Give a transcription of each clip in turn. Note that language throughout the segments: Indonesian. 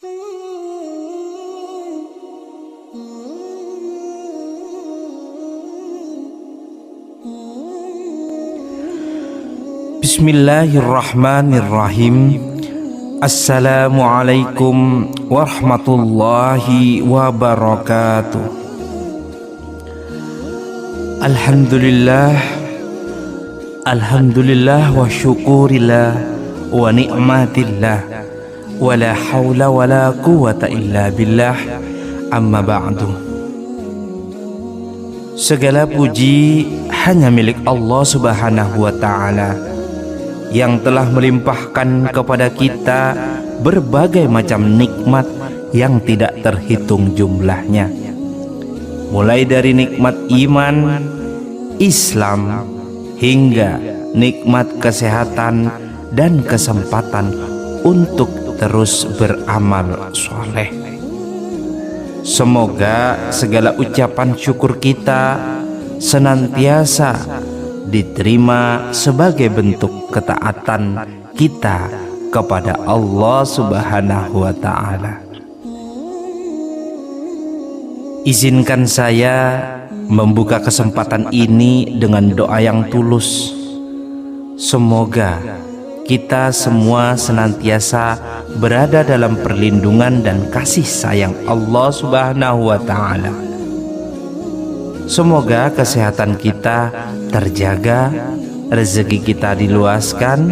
Bismillahirrahmanirrahim. Assalamualaikum warahmatullahi wabarakatuh. Alhamdulillah, alhamdulillah wa syukurillah wa ni'matillah wa la hawla wa la quwata illa billah, amma ba'du. Segala puji hanya milik Allah Subhanahu wa ta'ala yang telah melimpahkan kepada kita berbagai macam nikmat yang tidak terhitung jumlahnya, mulai dari nikmat iman, Islam, hingga nikmat kesehatan dan kesempatan untuk terus beramal soleh. Semoga segala ucapan syukur kita senantiasa diterima sebagai bentuk ketaatan kita kepada Allah Subhanahu wa ta'ala. Izinkan saya membuka kesempatan ini dengan doa yang tulus. Semoga kita semua senantiasa berada dalam perlindungan dan kasih sayang Allah Subhanahu wa ta'ala. Semoga kesehatan kita terjaga, rezeki kita diluaskan,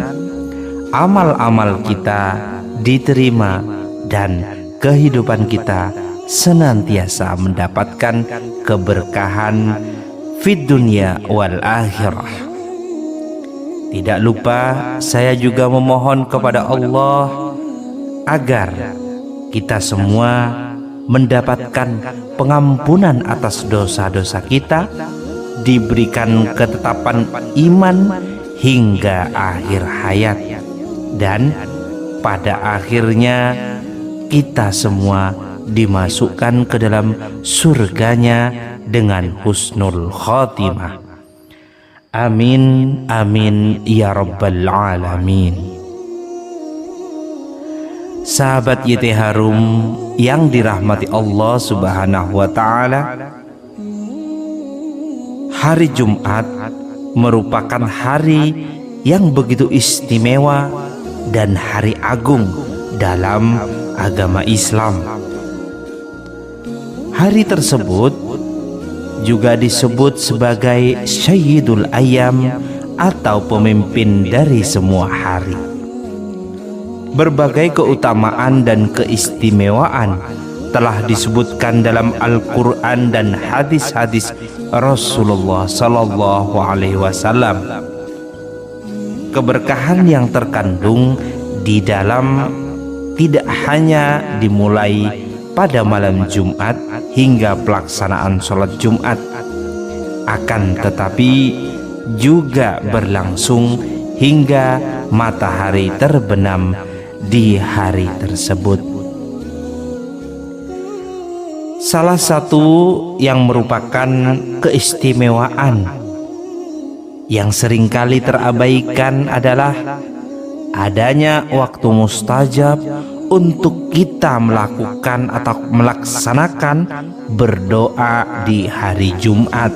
amal-amal kita diterima, dan kehidupan kita senantiasa mendapatkan keberkahan fid dunya wal akhirah. Tidak lupa saya juga memohon kepada Allah agar kita semua mendapatkan pengampunan atas dosa-dosa kita, diberikan ketetapan iman hingga akhir hayat, dan pada akhirnya kita semua dimasukkan ke dalam surganya dengan husnul khotimah. Amin, amin, ya rabbal alamin. Sahabat YT Harum yang dirahmati Allah Subhanahu wa ta'ala, hari Jumat merupakan hari yang begitu istimewa dan hari agung dalam agama Islam. Hari tersebut juga disebut sebagai Sayyidul Ayyam atau pemimpin dari semua hari. Berbagai keutamaan dan keistimewaan telah disebutkan dalam Al-Quran dan hadis-hadis Rasulullah Sallallahu Alaihi Wasallam. Keberkahan yang terkandung di dalam tidak hanya dimulai pada malam Jumat hingga pelaksanaan sholat Jumat, akan tetapi juga berlangsung hingga matahari terbenam di hari tersebut. Salah satu yang merupakan keistimewaan yang seringkali terabaikan adalah adanya waktu mustajab untuk kita melakukan atau melaksanakan berdoa di hari Jumat.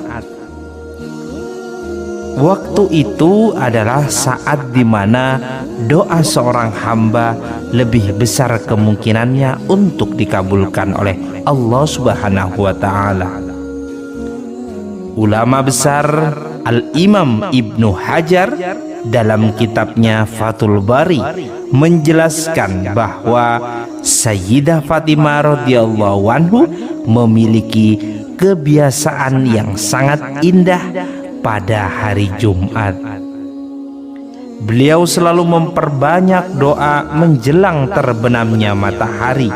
Waktu itu adalah saat di mana doa seorang hamba lebih besar kemungkinannya untuk dikabulkan oleh Allah Subhanahu wa ta'ala. Ulama besar Al-Imam Ibnu Hajar dalam kitabnya Fathul Bari menjelaskan bahwa Sayyidah Fatimah radhiyallahu anhu memiliki kebiasaan yang sangat indah pada hari Jumat. Beliau selalu memperbanyak doa menjelang terbenamnya matahari,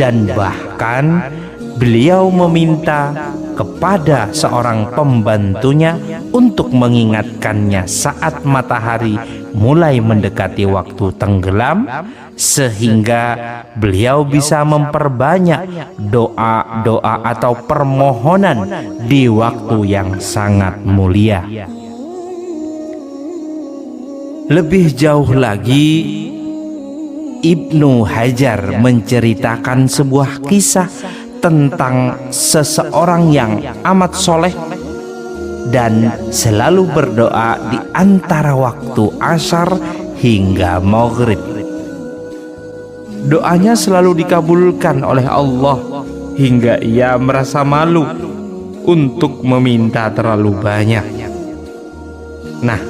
dan bahkan beliau meminta kepada seorang pembantunya untuk mengingatkannya saat matahari mulai mendekati waktu tenggelam, sehingga beliau bisa memperbanyak doa-doa atau permohonan di waktu yang sangat mulia. Lebih jauh lagi, Ibnu Hajar menceritakan sebuah kisah tentang seseorang yang amat soleh dan selalu berdoa di antara waktu Ashar hingga maghrib. Doanya selalu dikabulkan oleh Allah hingga ia merasa malu untuk meminta terlalu banyak. Nah,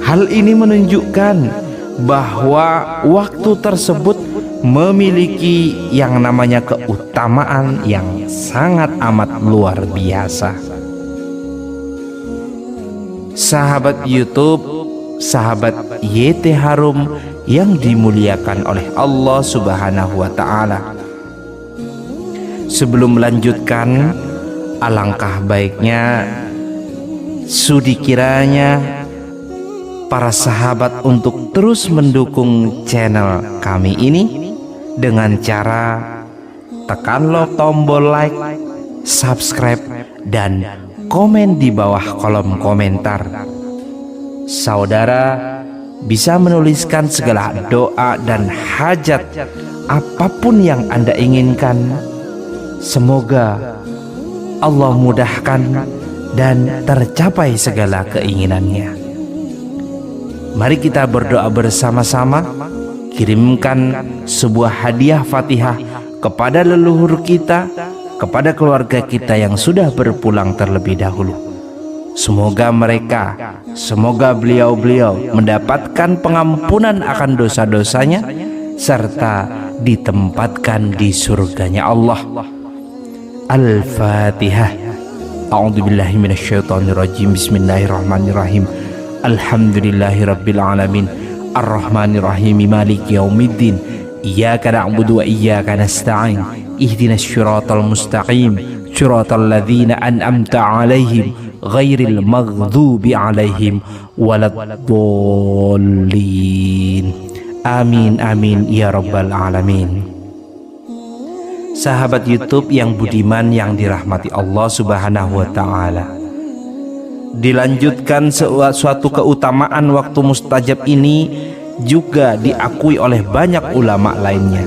hal ini menunjukkan bahwa waktu tersebut memiliki yang namanya keutamaan yang sangat amat luar biasa. Sahabat YouTube, sahabat YT Harum yang dimuliakan oleh Allah Subhanahu wa Ta'ala, sebelum melanjutkan, alangkah baiknya sudi kiranya para sahabat untuk terus mendukung channel kami ini dengan cara tekan tombol like, subscribe, dan komen di bawah kolom komentar. Saudara bisa menuliskan segala doa dan hajat apapun yang Anda inginkan. Semoga Allah mudahkan dan tercapai segala keinginannya. Mari kita berdoa bersama-sama, kirimkan sebuah hadiah Fatihah kepada leluhur kita, kepada keluarga kita yang sudah berpulang terlebih dahulu. Semoga beliau-beliau mendapatkan pengampunan akan dosa-dosanya serta ditempatkan di surganya Allah. Al-Fatihah. A'udzubillahi minasyaitonirrajim. Bismillahirrahmanirrahim. Alhamdulillahirabbil alamin. Arrahmanirrahim. Maliki yaumiddin. Iyyaka na'budu wa iyyaka nasta'in. Ihdinas syiratal mustaqim. Syiratal ladzina an'amta 'alaihim ghairil maghdubi 'alaihim waladdallin. Amin amin ya rabbal alamin. Sahabat YouTube yang budiman yang dirahmati Allah Subhanahu wa Ta'ala, dilanjutkan suatu keutamaan waktu mustajab ini juga diakui oleh banyak ulama lainnya.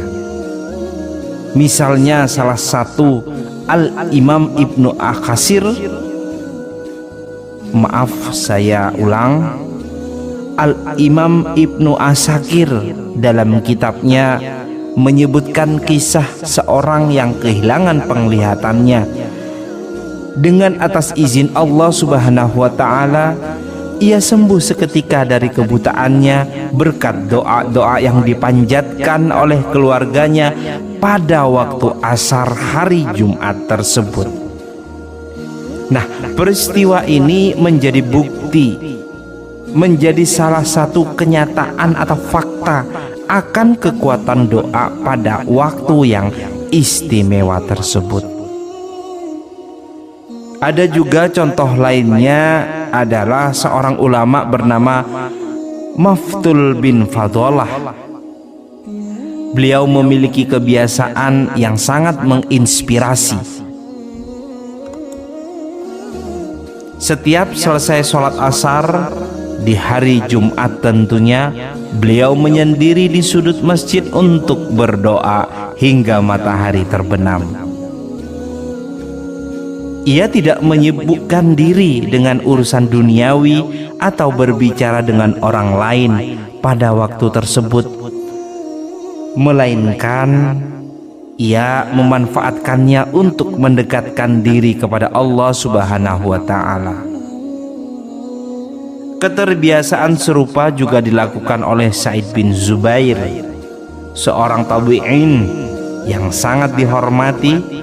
Misalnya salah satu Al-Imam Ibnu Akhasir, Al-Imam Ibnu Asakir dalam kitabnya menyebutkan kisah seorang yang kehilangan penglihatannya. Dengan atas izin Allah Subhanahu wa Ta'ala, ia sembuh seketika dari kebutaannya berkat doa-doa yang dipanjatkan oleh keluarganya pada waktu asar hari Jumat tersebut. Nah, peristiwa ini menjadi bukti, menjadi salah satu kenyataan atau fakta akan kekuatan doa pada waktu yang istimewa tersebut. Ada juga contoh lainnya adalah seorang ulama bernama Maftul bin Fadalah. Beliau memiliki kebiasaan yang sangat menginspirasi. Setiap selesai sholat asar di hari Jumat tentunya, beliau menyendiri di sudut masjid untuk berdoa hingga matahari terbenam. Ia tidak menyibukkan diri dengan urusan duniawi atau berbicara dengan orang lain pada waktu tersebut, melainkan ia memanfaatkannya untuk mendekatkan diri kepada Allah Subhanahu wa Ta'ala. Keterbiasaan serupa juga dilakukan oleh Sa'id bin Zubair, seorang tabi'in yang sangat dihormati.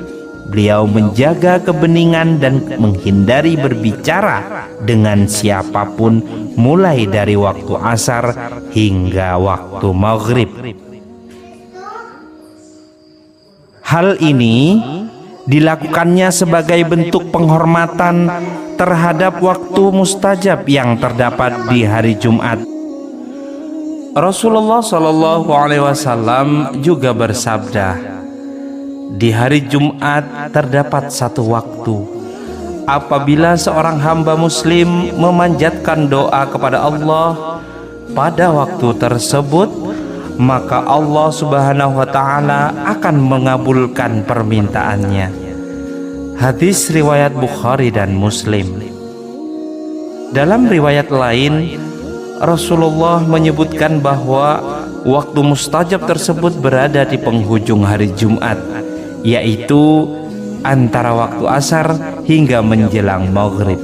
Beliau menjaga kebeningan dan menghindari berbicara dengan siapapun mulai dari waktu asar hingga waktu maghrib. Hal ini dilakukannya sebagai bentuk penghormatan terhadap waktu mustajab yang terdapat di hari Jumat. Rasulullah Shallallahu Alaihi Wasallam juga bersabda, di hari Jumat terdapat satu waktu apabila seorang hamba muslim memanjatkan doa kepada Allah. Pada waktu tersebut maka Allah Subhanahu wa taala akan mengabulkan permintaannya. Hadis riwayat Bukhari dan Muslim. Dalam riwayat lain, Rasulullah menyebutkan bahwa waktu mustajab tersebut berada di penghujung hari Jumat, yaitu antara waktu asar hingga menjelang maghrib.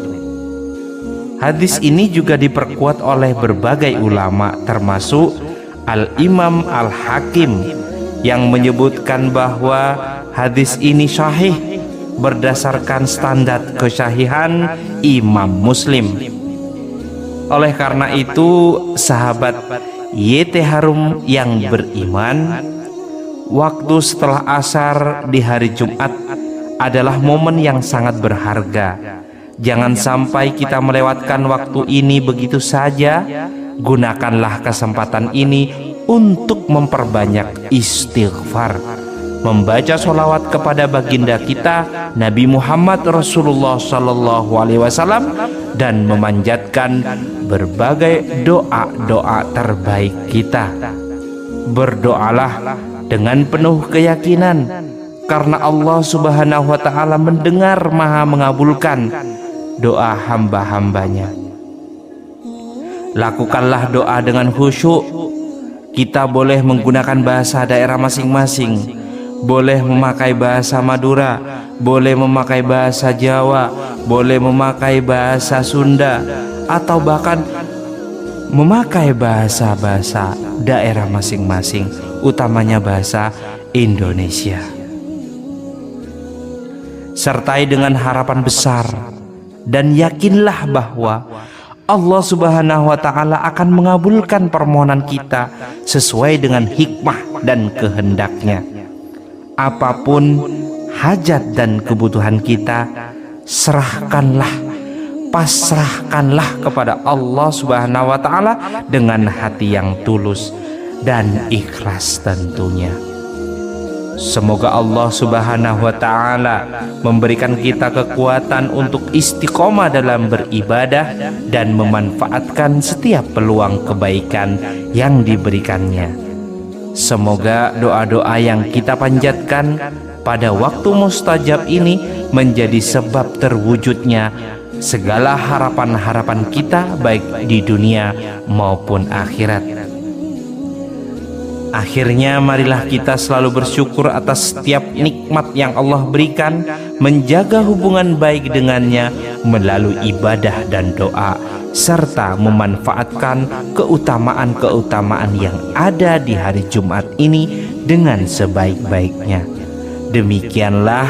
Hadis ini juga diperkuat oleh berbagai ulama, termasuk Al-Imam Al-Hakim, yang menyebutkan bahwa hadis ini sahih berdasarkan standar kesahihan Imam Muslim. Oleh karena itu, sahabat YT Harum yang beriman, waktu setelah asar di hari Jumat adalah momen yang sangat berharga. Jangan sampai kita melewatkan waktu ini begitu saja. Gunakanlah kesempatan ini untuk memperbanyak istighfar, membaca sholawat kepada baginda kita Nabi Muhammad Rasulullah SAW, dan memanjatkan berbagai doa-doa terbaik kita. Berdoalah dengan penuh keyakinan, karena Allah Subhanahu wa taala mendengar, maha mengabulkan doa hamba-hambanya. Lakukanlah doa dengan khusyuk. Kita boleh menggunakan bahasa daerah masing-masing, boleh memakai bahasa Madura, boleh memakai bahasa Jawa, boleh memakai bahasa Sunda, atau bahkan memakai bahasa-bahasa daerah masing-masing, utamanya bahasa Indonesia. Sertai dengan harapan besar dan yakinlah bahwa Allah Subhanahu wa taala akan mengabulkan permohonan kita sesuai dengan hikmah dan kehendaknya. Apapun hajat dan kebutuhan kita, serahkanlah, pasrahkanlah kepada Allah Subhanahu wa taala dengan hati yang tulus dan ikhlas tentunya. Semoga Allah Subhanahu wa taala memberikan kita kekuatan untuk istiqomah dalam beribadah dan memanfaatkan setiap peluang kebaikan yang diberikannya. Semoga doa-doa yang kita panjatkan pada waktu mustajab ini menjadi sebab terwujudnya segala harapan-harapan kita, baik di dunia maupun akhirat. Akhirnya marilah kita selalu bersyukur atas setiap nikmat yang Allah berikan, menjaga hubungan baik dengannya melalui ibadah dan doa, serta memanfaatkan keutamaan-keutamaan yang ada di hari Jumat ini dengan sebaik-baiknya. Demikianlah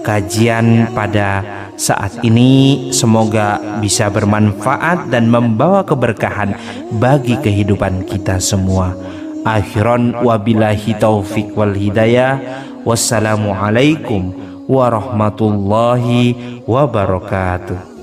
kajian pada saat ini, semoga bisa bermanfaat dan membawa keberkahan bagi kehidupan kita semua. Akhiran wabillahi taufik wal hidayah. Wassalamualaikum warahmatullahi wabarakatuh.